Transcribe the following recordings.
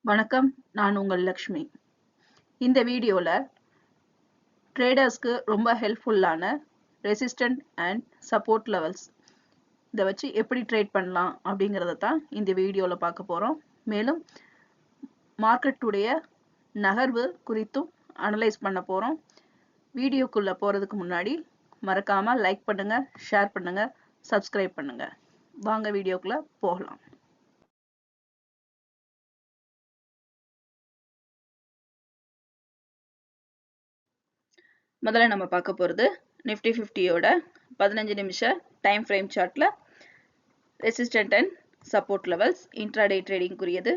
வணக்கம், நான் உங்கள் லக்ஷ்மி. இந்த வீடியோல ட்ரேடர்ஸ்க்கு ரொம்ப ஹெல்ப்ஃபுல்லான ரெசிஸ்டன்ட் அண்ட் சப்போர்ட் லெவல்ஸ் இதை வச்சு எப்படி ட்ரேட் பண்ணலாம் அப்படிங்கிறத தான் இந்த வீடியோல பார்க்க போறோம். மேலும் மார்க்கெட்டுடைய நகர்வு குறித்தும் அனலைஸ் பண்ண போறோம். வீடியோக்குள்ள போறதுக்கு முன்னாடி மறக்காம லைக் பண்ணுங்க, ஷேர் பண்ணுங்க, சப்ஸ்கிரைப் பண்ணுங்க. வாங்க வீடியோக்குள்ள போகலாம். முதல்ல நம்ம பார்க்க போகிறது நிஃப்டி 50யோட 15 நிமிஷ டைம் ஃப்ரேம் சார்ட்ல resistant and support levels intraday trading குறியது.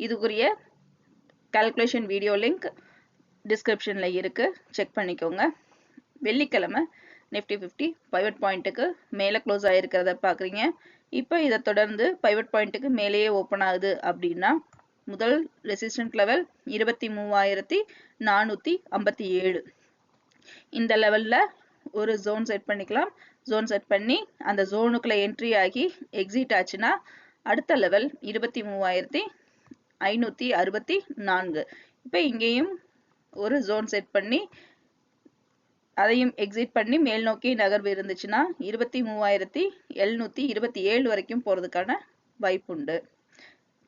இதுக்குரிய கால்குலேஷன் வீடியோ லிங்க் டிஸ்கிரிப்ஷன்ல இருக்கு, செக் பண்ணிக்கோங்க. வெள்ளிக்கிழமை நிஃப்டி 50 பைவட் பாயிண்ட்டுக்கு மேலே க்ளோஸ் ஆகிருக்கிறத பார்க்குறீங்க. இப்போ இதை தொடர்ந்து பைவட் பாயிண்ட்டுக்கு மேலேயே ஓப்பன் ஆகுது அப்படின்னா முதல் ரெசிஸ்டன்ட் லெவல் 23,457. இந்த லெவல்ல ஒரு ஜோன் செட் பண்ணிக்கலாம். ஜோன் செட் பண்ணி அந்த ஜோனுக்குள்ள என்ட்ரி ஆகி எக்ஸிட் ஆச்சுன்னா அடுத்த லெவல் 23,564. இப்போ இங்கேயும் ஒரு ஜோன் செட் பண்ணி அதையும் எக்ஸிட் பண்ணி மேல் நோக்கி நகர்வு இருந்துச்சுன்னா 23,727 வரைக்கும் போறதுக்கான வாய்ப்பு உண்டு.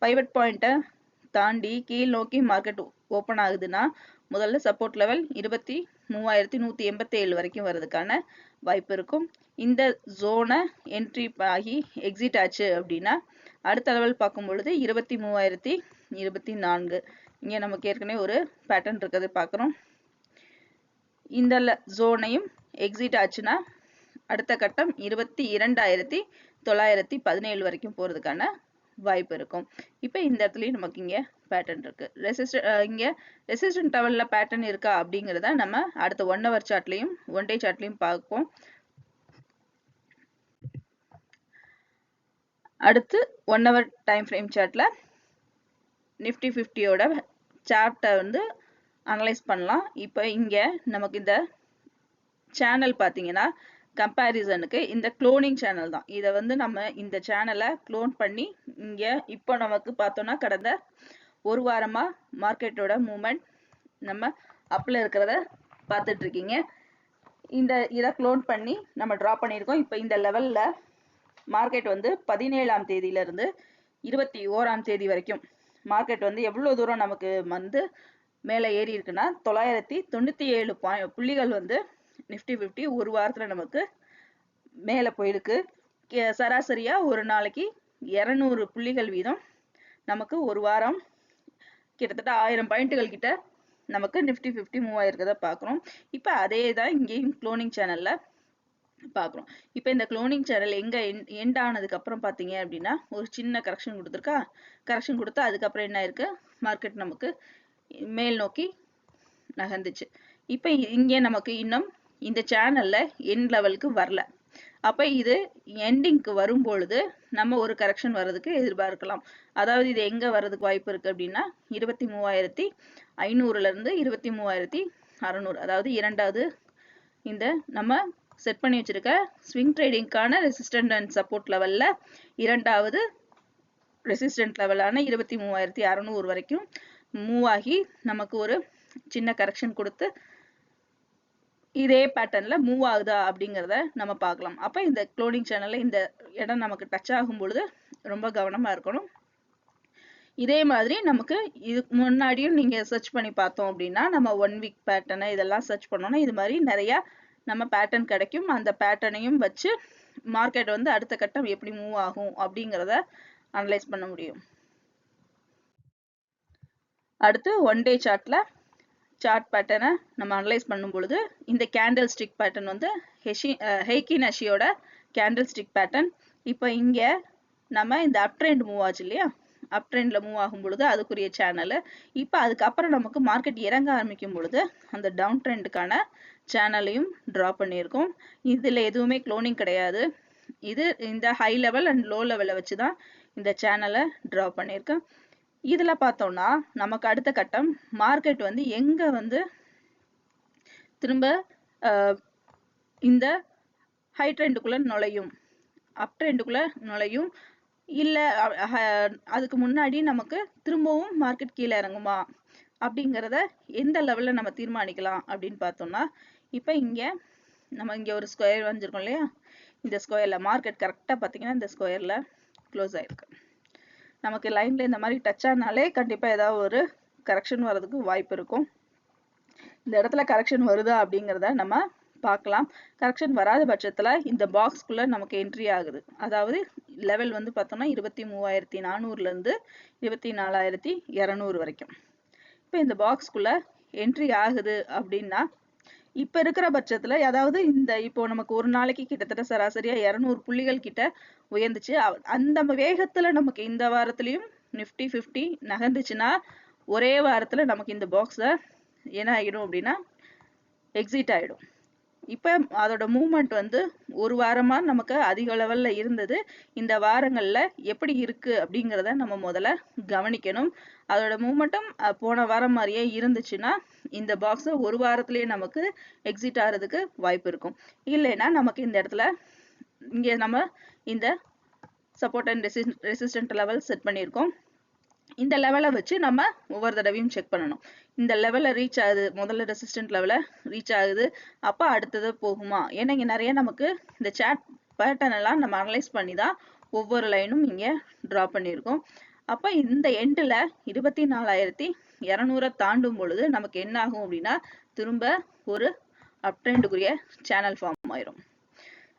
பைவட் பாயிண்ட்டை தாண்டி கீழ் நோக்கி மார்க்கெட் ஓப்பன் ஆகுதுன்னா முதல்ல சப்போர்ட் லெவல் 23,187 வரைக்கும் வர்றதுக்கான வாய்ப்பு இருக்கும். இந்த ஜோனை என்ட்ரி ஆகி எக்ஸிட் ஆச்சு அப்படின்னா அடுத்த லெவல் பார்க்கும் பொழுது 23,024. இங்கே நமக்கு ஏற்கனவே ஒரு பேட்டர்ன் இருக்கிறது பார்க்குறோம். இந்த ஜோனையும் எக்ஸிட் ஆச்சுன்னா அடுத்த கட்டம் 22,917 வரைக்கும் போகிறதுக்கான வாய்ப்பு இருக்கும். இப்போ இந்த இடத்துலயும் நமக்கு இங்க பேட்டர்ன் இருக்கு. இங்க ரெசிஸ்டன்ட் லெவல்ல பேட்டர்ன் இருக்கா அப்படிங்கிறத நம்ம அடுத்த 1 hour சார்ட்லயும் 1 day சார்ட்லயும் பார்ப்போம். அடுத்து 1 hour டைம் ஃப்ரேம் சார்ட்ல நிஃப்டி 50யோட சார்ட்டை வந்து அனலைஸ் பண்ணலாம். இப்போ இங்க நமக்கு இந்த சேனல் பார்த்தீங்கன்னா கம்பேரிசனுக்கு இந்த க்ளோனிங் சேனல் தான். இதை வந்து நம்ம இந்த சேனலை க்ளோன் பண்ணி இங்கே இப்போ நமக்கு பார்த்தோம்னா கடந்த ஒரு வாரமாக மார்க்கெட்டோட மூமெண்ட் நம்ம அப்பில் இருக்கிறத பார்த்துட்டு இருக்கீங்க. இதை க்ளோன் பண்ணி நம்ம ட்ரா பண்ணியிருக்கோம். இப்போ இந்த லெவலில் மார்க்கெட் வந்து 17ஆம் தேதியிலிருந்து 21ஆம் தேதி வரைக்கும் மார்க்கெட் வந்து எவ்வளோ தூரம் நமக்கு வந்து மேலே ஏறி இருக்குன்னா 997 புள்ளிகள் வந்து நிஃப்டி 50 ஒரு வாரத்தில் நமக்கு மேலே போயிருக்கு. சராசரியா ஒரு நாளைக்கு 200 புள்ளிகள் வீதம் நமக்கு ஒரு வாரம் கிட்டத்தட்ட 1000 பாயிண்ட்டுகள் கிட்ட நமக்கு நிஃப்டி 50 மூவ் ஆயிருக்கதை பார்க்குறோம். இப்போ அதே தான் இங்கேயும் க்ளோனிங் சேனல்ல பார்க்குறோம். இப்போ இந்த க்ளோனிங் சேனல் எங்க எண்ட் ஆனதுக்கு அப்புறம் பார்த்தீங்க அப்படின்னா ஒரு சின்ன கரெக்ஷன் கொடுத்துருக்கா. கரெக்ஷன் கொடுத்தா அதுக்கப்புறம் என்ன இருக்கு, மார்க்கெட் நமக்கு மேல் நோக்கி நகர்ந்துச்சு. இப்போ இங்கே நமக்கு இன்னும் இந்த சேனல்ல எண்ட் லெவலுக்கு வரல. அப்ப இது எண்டிங்க்கு வரும் பொழுது நம்ம ஒரு கரெக்ஷன் வர்றதுக்கு எதிர்பார்க்கலாம். அதாவது இது எங்க வர்றதுக்கு வாய்ப்பு இருக்கு அப்படின்னா 23,500ல இருந்து 23,600, அதாவது இரண்டாவது இந்த நம்ம செட் பண்ணி வச்சிருக்க ஸ்விங் ட்ரேடிங்கான ரெசிஸ்டன்ட் அண்ட் சப்போர்ட் லெவல்ல இரண்டாவது ரெசிஸ்டன்ட் லெவலான 23,600 வரைக்கும் மூவ் ஆகி நமக்கு ஒரு சின்ன கரெக்ஷன் கொடுத்து இதே பேட்டர்ன்ல மூவ் ஆகுதா அப்படிங்கிறத நம்ம பார்க்கலாம். அப்ப இந்த க்ளோனிங் சேனல்ல இந்த இடம் நமக்கு டச் ஆகும் பொழுது ரொம்ப கவனமா இருக்கணும். இதே மாதிரி நமக்கு இதுக்கு முன்னாடியும் நீங்க சர்ச் பண்ணி பார்த்தோம் அப்படின்னா நம்ம 1 week பேட்டர்னை இதெல்லாம் சர்ச் பண்ணோம்னா இது மாதிரி நிறைய நம்ம பேட்டர்ன் கிடைக்கும். அந்த பேட்டர்னையும் வச்சு மார்க்கெட் வந்து அடுத்த கட்டம் எப்படி மூவ் ஆகும் அப்படிங்கிறத அனலைஸ் பண்ண முடியும். அடுத்து 1 day சார்ட்ல சார்ட் பேட்டர்னை நம்ம அனலைஸ் பண்ணும் பொழுது இந்த கேண்டில் ஸ்டிக் பேட்டர்ன் வந்து ஹெய்கி நஷியோட கேண்டில் ஸ்டிக் பேட்டர்ன். இப்போ இங்கே நம்ம இந்த அப் ட்ரெண்ட் மூவ் ஆச்சு இல்லையா, அப் ட்ரெண்ட்ல மூவ் ஆகும் பொழுது அதுக்குரிய சேனல். இப்போ அதுக்கப்புறம் நமக்கு மார்க்கெட் இறங்க ஆரம்பிக்கும் பொழுது அந்த டவுன் ட்ரெண்டுக்கான சேனலையும் ட்ரா பண்ணியிருக்கோம். இதில் எதுவுமே க்ளோனிங் கிடையாது. இது இந்த ஹை லெவல் அண்ட் லோ லெவலை வச்சு தான் இந்த சேனலை ட்ரா பண்ணியிருக்கேன். இதுல பார்த்தோம்னா நமக்கு அடுத்த கட்டம் மார்க்கெட் வந்து எங்க வந்து திரும்ப இந்த ஹை ட்ரெண்டுக்குள்ள நுழையும், அப் ட்ரெண்டுக்குள்ள நுழையும் இல்ல அதுக்கு முன்னாடி நமக்கு திரும்பவும் மார்க்கெட் கீழே இறங்குமா அப்படிங்கிறத எந்த லெவல்ல நம்ம தீர்மானிக்கலாம் அப்படின்னு பார்த்தோம்னா, இப்ப நம்ம இங்க ஒரு ஸ்கொயர் வரைஞ்சிருக்கோம் இல்லையா? இந்த ஸ்கொயர்ல மார்க்கெட் கரெக்டா பாத்தீங்கன்னா இந்த ஸ்கொயர்ல க்ளோஸ் ஆயிருக்கு. நமக்கு லைன்ல இந்த மாதிரி டச் ஆனாலே கண்டிப்பா ஏதாவது ஒரு கரெக்ஷன் வர்றதுக்கு வாய்ப்பு இருக்கும். இந்த இடத்துல கரெக்ஷன் வருதா அப்படிங்கிறத நம்ம பார்க்கலாம். கரெக்ஷன் வராத பட்சத்துல இந்த பாக்ஸ்க்குள்ள நமக்கு என்ட்ரி ஆகுது. அதாவது லெவல் வந்து பார்த்தோம்னா 23,400ல இருந்து 24,200 வரைக்கும். இப்போ இந்த பாக்ஸ்க்குள்ள என்ட்ரி ஆகுது அப்படின்னா இப்ப இருக்கிற பட்சத்துல அதாவது இப்போ நமக்கு ஒரு நாளைக்கு கிட்டத்தட்ட சராசரியா 200 புள்ளிகள் கிட்ட உயர்ந்துச்சு. அந்த வேகத்துல நமக்கு இந்த வாரத்திலயும் நிஃப்டி 50 நகர்ந்துச்சுன்னா ஒரே வாரத்துல நமக்கு இந்த பாக்ஸ என்ன ஆகிடும் அப்படின்னா எக்ஸிட் ஆயிடும். இப்ப அதோட மூவ்மெண்ட் வந்து ஒரு வாரமா நமக்கு அதிக லெவல்ல இருந்தது. இந்த வாரங்கள்ல எப்படி இருக்கு அப்படிங்கிறத நம்ம முதல்ல கவனிக்கணும். அதோட மூவ்மெண்ட்டும் போன வாரம் மாதிரியே இருந்துச்சுன்னா இந்த பாக்ஸ் ஒரு வாரத்திலேயே நமக்கு எக்ஸிட் ஆகிறதுக்கு வாய்ப்பு இருக்கும். இல்லைன்னா நமக்கு இந்த இடத்துல இங்க நம்ம இந்த support and resistant level set பண்ணியிருக்கோம். இந்த லெவலை வச்சு நம்ம ஒவ்வொரு தடவையும் செக் பண்ணணும். இந்த லெவலை ரீச் ஆகுது, முதல்ல ரெசிஸ்டன்ட் லெவலை ரீச் ஆகுது, அப்போ அடுத்தது போகுமா? ஏன்னா இங்க நிறைய நமக்கு இந்த சாட் பேட்டர்ன் எல்லாம் நம்ம அனலைஸ் பண்ணி தான் ஒவ்வொரு லைனும் இங்க டிரா பண்ணியிருக்கோம். அப்ப இந்த எண்டில் 24,200 தாண்டும் பொழுது நமக்கு என்ன ஆகும் அப்படின்னா திரும்ப ஒரு அப் ட்ரெண்டுக்குரிய சேனல் ஃபார்ம் ஆயிரும்.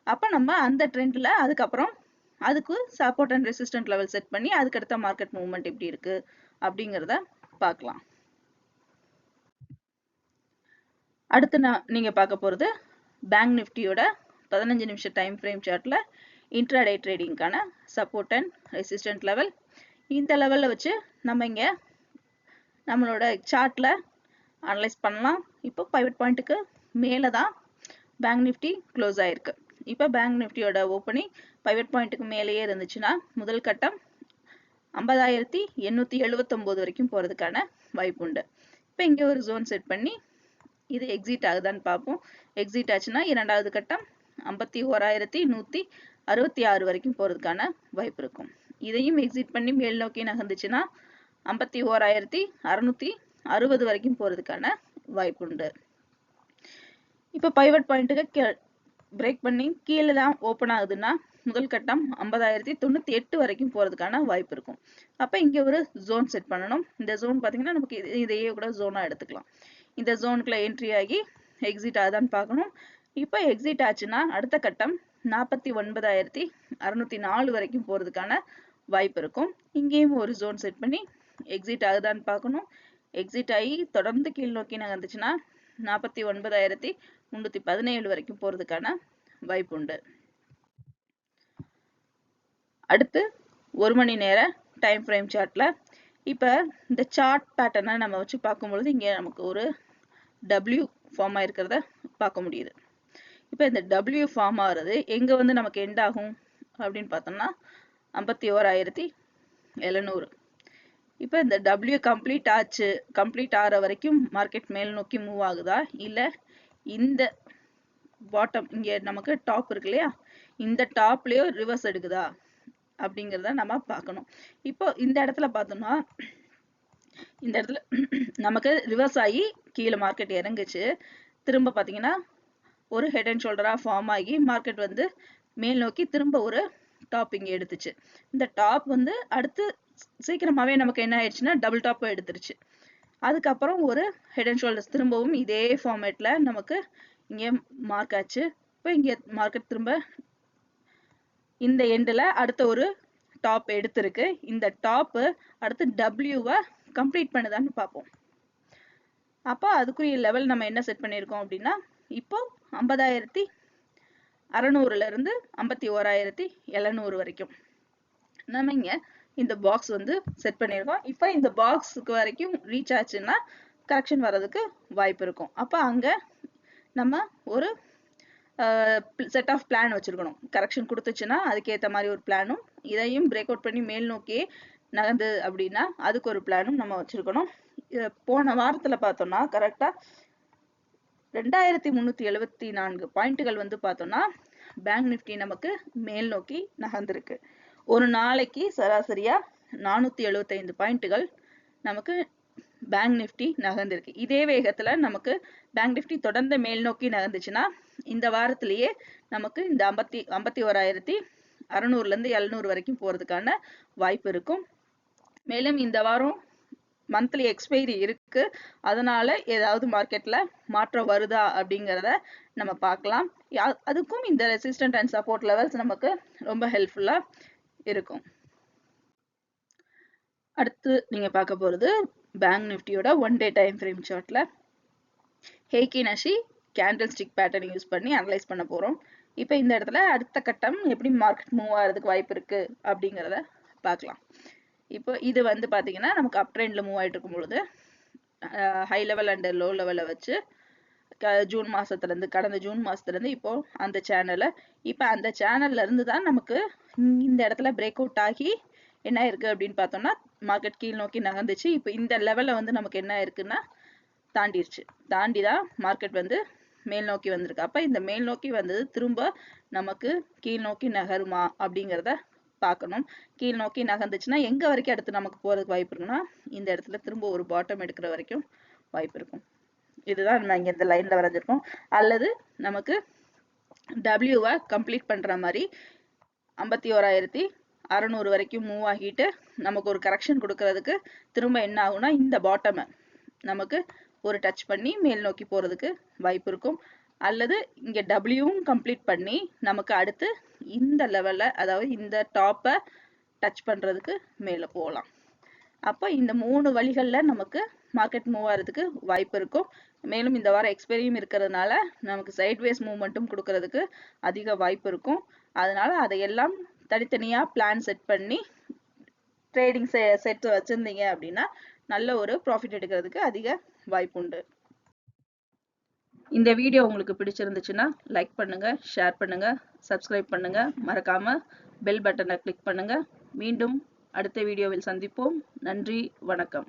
அப்ப நம்ம அந்த ட்ரெண்ட்ல அதுக்கப்புறம் அதுக்கு support and resistant level set பண்ணி அதுக்கடுத்த மார்க்கெட் மூவ்மெண்ட் எப்படி இருக்கு அப்படிங்கிறத பார்க்கலாம். அடுத்து நீங்க பார்க்க போறது பேங்க் நிஃப்டியோட 15 நிமிஷ டைம் ஃப்ரேம் சார்ட்ல இன்ட்ராடே ட்ரேடிங்கான சப்போர்ட் அண்ட் ரெசிஸ்டன்ட் லெவல். இந்த லெவல்ல வச்சு நம்ம இங்க நம்மளோட சார்ட்ல அனலைஸ் பண்ணலாம். இப்போ பைவட் பாயிண்ட்டுக்கு மேல தான் பேங்க் நிஃப்டி க்ளோஸ் ஆயிருக்கு. இப்போ பேங்க் நிஃப்டியோட ஓப்பனிங் பைவட் பாயிண்ட்டுக்கு மேலேயே இருந்துச்சுன்னா முதல் கட்டம் 50,879 வரைக்கும் போறதுக்கான வாய்ப்பு உண்டு. இப்போ இங்க ஒரு ஜோன் செட் பண்ணி இது எக்ஸிட் ஆகுதான்னு பார்ப்போம். எக்ஸிட் ஆச்சுன்னா இரண்டாவது கட்டம் 51,166 வரைக்கும் போறதுக்கான வாய்ப்பு இருக்கும். இதையும் எக்ஸிட் பண்ணி மேல் நோக்கி நகர்ந்துச்சுன்னா 51,660 வரைக்கும் போறதுக்கான வாய்ப்பு உண்டு. இப்போ பைவட் பாயிண்ட்டுக்கு பிரேக் பண்ணி கீழே தான் ஓப்பன் ஆகுதுன்னா முதல் கட்டம் 50,098 வரைக்கும் போறதுக்கான வாய்ப்பு இருக்கும். அப்ப இங்க ஒரு ஜோன் செட் பண்ணணும். இந்த ஜோன் பாத்தீங்கன்னா நமக்கு இதையே கூட ஜோனா எடுத்துக்கலாம். இந்த ஜோனுக்குள்ள என்ட்ரி ஆகி எக்ஸிட் ஆகுதான்னு பார்க்கணும். இப்போ எக்ஸிட் ஆச்சுன்னா அடுத்த கட்டம் 49,604 வரைக்கும் போறதுக்கான வாய்ப்பு இருக்கும். இங்கேயும் ஒரு ஜோன் செட் பண்ணி எக்ஸிட் ஆகுதான்னு பார்க்கணும். எக்ஸிட் ஆகி தொடர்ந்து கீழ் நோக்கி நகர்ந்துச்சுன்னா 49,317 வரைக்கும் போறதுக்கான வாய்ப்பு உண்டு. அடுத்து ஒரு மணி நேர டைம் ஃப்ரேம் சார்ட்ல இப்ப இந்த சார்ட் பேட்டர்னை நம்ம வச்சு பார்க்கும்பொழுது இங்க நமக்கு ஒரு W ஃபார்ம் ஆயிருக்கிறத பார்க்க முடியுது. இப்ப இந்த W ஃபார்ம் ஆகுறது எங்க வந்து நமக்கு எண்ட் ஆகும் அப்படின்னு பார்த்தோம்னா 51,700. இப்ப இந்த W கம்ப்ளீட் ஆற வரைக்கும் மார்க்கெட் மேல் நோக்கி மூவ் ஆகுதா இல்ல இந்த பாட்டம் இங்க நமக்கு டாப் இருக்கு இல்லையா, இந்த டாப்லயோ ரிவர்ஸ் எடுக்குதா அப்படிங்கிறத நம்ம பார்க்கணும். இப்போ இந்த இடத்துல பார்த்தோம்னா இந்த இடத்துல நமக்கு ரிவர்ஸ் ஆகி கீழே மார்க்கெட் இறங்குச்சு. திரும்ப பார்த்தீங்கன்னா ஒரு ஹெட் அண்ட் ஷோல்டரா ஃபார்ம் ஆகி மார்க்கெட் வந்து மேல் நோக்கி திரும்ப ஒரு டாப் இங்க எடுத்துச்சு. இந்த டாப் வந்து அடுத்து சீக்கிரமாவே நமக்கு என்ன ஆயிடுச்சுன்னா டபுள் டாப் எடுத்துருச்சு. அதுக்கப்புறம் ஒரு ஹெட் அண்ட் ஷோல்டர்ஸ் திரும்பவும் இதே ஃபார்மேட்ல நமக்கு இங்க மார்க் ஆச்சு. இப்போ இங்க மார்க்கெட் திரும்ப இந்த எண்ட்ல அடுத்த ஒரு டாப் எடுத்திருக்கு. இந்த டாப் அடுத்து டபிள்யூவை கம்ப்ளீட் பண்ணுதான்னு பார்ப்போம். அப்போ அதுக்குரிய லெவல் நம்ம என்ன செட் பண்ணியிருக்கோம் அப்படின்னா இப்போ 50,600ல இருந்து 51,700 வரைக்கும் நம்ம இங்க இந்த பாக்ஸ் வந்து செட் பண்ணியிருக்கோம். இப்போ இந்த பாக்ஸுக்கு வரைக்கும் ரீச் ஆச்சுன்னா கரெக்ஷன் வர்றதுக்கு வாய்ப்பு இருக்கும். அப்போ அங்க நம்ம ஒரு செட் ஆஃப் பிளான் வச்சிருக்கணும். கரெக்ஷன் கொடுத்துச்சுன்னா அதுக்கேற்ற மாதிரி ஒரு பிளானும், இதையும் பிரேக் அவுட் பண்ணி மேல் நோக்கி நகர்ந்து அப்படின்னா அதுக்கு ஒரு பிளானும் நம்ம வச்சிருக்கணும். போன வாரத்துல பார்த்தோம்னா கரெக்டா 2,374 பாயிண்ட்டுகள் வந்து பார்த்தோம்னா பேங்க் நிஃப்டி நமக்கு மேல் நோக்கி நகர்ந்திருக்கு. ஒரு நாளைக்கு சராசரியா 475 பாயிண்ட்டுகள் நமக்கு பேங்க் நிஃப்டி நகர்ந்திருக்கு. இதே வேகத்துல நமக்கு பேங்க் நிஃப்டி தொடர்ந்து மேல் நோக்கி நகர்ந்துச்சுன்னா இந்த வாரத்திலேயே நமக்கு இந்த 51,600ல இருந்து 700 வரைக்கும் போறதுக்கான வாய்ப்பு இருக்கும். மேலும் இந்த வாரம் மந்த்லி எக்ஸ்பைரி இருக்கு, அதனால ஏதாவது மார்க்கெட்ல மாற்றம் வருதா அப்படிங்கிறத நம்ம பார்க்கலாம். அதுக்கும் இந்த ரெசிஸ்டன்ட் அண்ட் சப்போர்ட் லெவல்ஸ் நமக்கு ரொம்ப ஹெல்ப்ஃபுல்லா இருக்கும். அடுத்து நீங்க பார்க்க போறது பேங்க் நிஃப்டியோட 1 டே டைம் ஃப்ரேம் சார்ட்ல ஹேக்கி நஷி கேண்டில் ஸ்டிக் பேட்டர்ன் யூஸ் பண்ணி அனலைஸ் பண்ண போறோம். இப்போ இந்த இடத்துல அடுத்த கட்டம் எப்படி மார்க்கெட் மூவ் ஆகிறதுக்கு வாய்ப்பு இருக்கு அப்படிங்கிறத பார்க்கலாம். இப்போ இது வந்து பாத்தீங்கன்னா நமக்கு அப் ட்ரெண்ட்ல மூவ் ஆயிட்டு இருக்கும் பொழுது ஹை லெவல் அண்ட் லோ லெவலை வச்சு ஜூன் மாசத்துல இருந்து கடந்த ஜூன் மாசத்துல இருந்து இப்போ அந்த சேனலை இப்போ அந்த சேனல்ல இருந்து தான் நமக்கு இந்த இடத்துல பிரேக் அவுட் ஆகி என்ன இருக்கு அப்படின்னு பார்த்தோம்னா மார்க்கெட் கீழ் நோக்கி நகர்ந்துச்சு. இப்போ இந்த லெவல்ல வந்து நமக்கு என்ன இருக்குன்னா தாண்டிடுச்சு. தாண்டி தான் மார்க்கெட் வந்து மேல் நோக்கி வந்திருக்கு. அப்ப இந்த மேல் நோக்கி வந்தது திரும்ப நமக்கு கீழ் நோக்கி நகருமா அப்படிங்கிறத பார்க்கணும். கீழ் நோக்கி நகர்ந்துச்சுன்னா எங்க வரைக்கும் அடுத்து நமக்கு போறதுக்கு வாய்ப்பு இருக்குன்னா இந்த இடத்துல திரும்ப ஒரு பாட்டம் எடுக்கிற வரைக்கும் வாய்ப்பு இருக்கும். இதுதான் நம்ம இங்க இந்த லைன்ல வரைஞ்சிருக்கோம். அல்லது நமக்கு டபிள்யூவை கம்ப்ளீட் பண்ற மாதிரி 51,600 வரைக்கும் மூவ் ஆகிட்டு நமக்கு ஒரு கரெக்ஷன் கொடுக்கறதுக்கு திரும்ப என்ன ஆகும்னா இந்த பாட்டமை நமக்கு ஒரு டச் பண்ணி மேல் நோக்கி போறதுக்கு வாய்ப்பு இருக்கும். அல்லது இங்க டபிள்யூவும் கம்ப்ளீட் பண்ணி நமக்கு அடுத்து இந்த லெவல்ல அதாவது இந்த டாப்பை டச் பண்றதுக்கு மேல போகலாம். அப்போ இந்த 3 வழிகள்ல நமக்கு மார்க்கெட் மூவ் ஆகிறதுக்கு வாய்ப்பு இருக்கும். மேலும் இந்த வாரம் எக்ஸ்பைரியும் இருக்கிறதுனால நமக்கு சைட்வேஸ் மூவ்மெண்ட்டும் கொடுக்கறதுக்கு அதிக வாய்ப்பு இருக்கும். அதனால அதையெல்லாம் தனித்தனியா பிளான் செட் பண்ணி ட்ரேடிங் செட் வச்சிருந்தீங்க அப்படின்னா நல்ல ஒரு ப்ராஃபிட் எடுக்கிறதுக்கு அதிக வாய்ப்பு உண்டு. இந்த வீடியோ உங்களுக்கு பிடிச்சிருந்துச்சுன்னா லைக் பண்ணுங்க, ஷேர் பண்ணுங்க, சப்ஸ்கிரைப் பண்ணுங்க, மறக்காம பெல் பட்டனை கிளிக் பண்ணுங்க. மீண்டும் அடுத்த வீடியோவில் சந்திப்போம். நன்றி, வணக்கம்.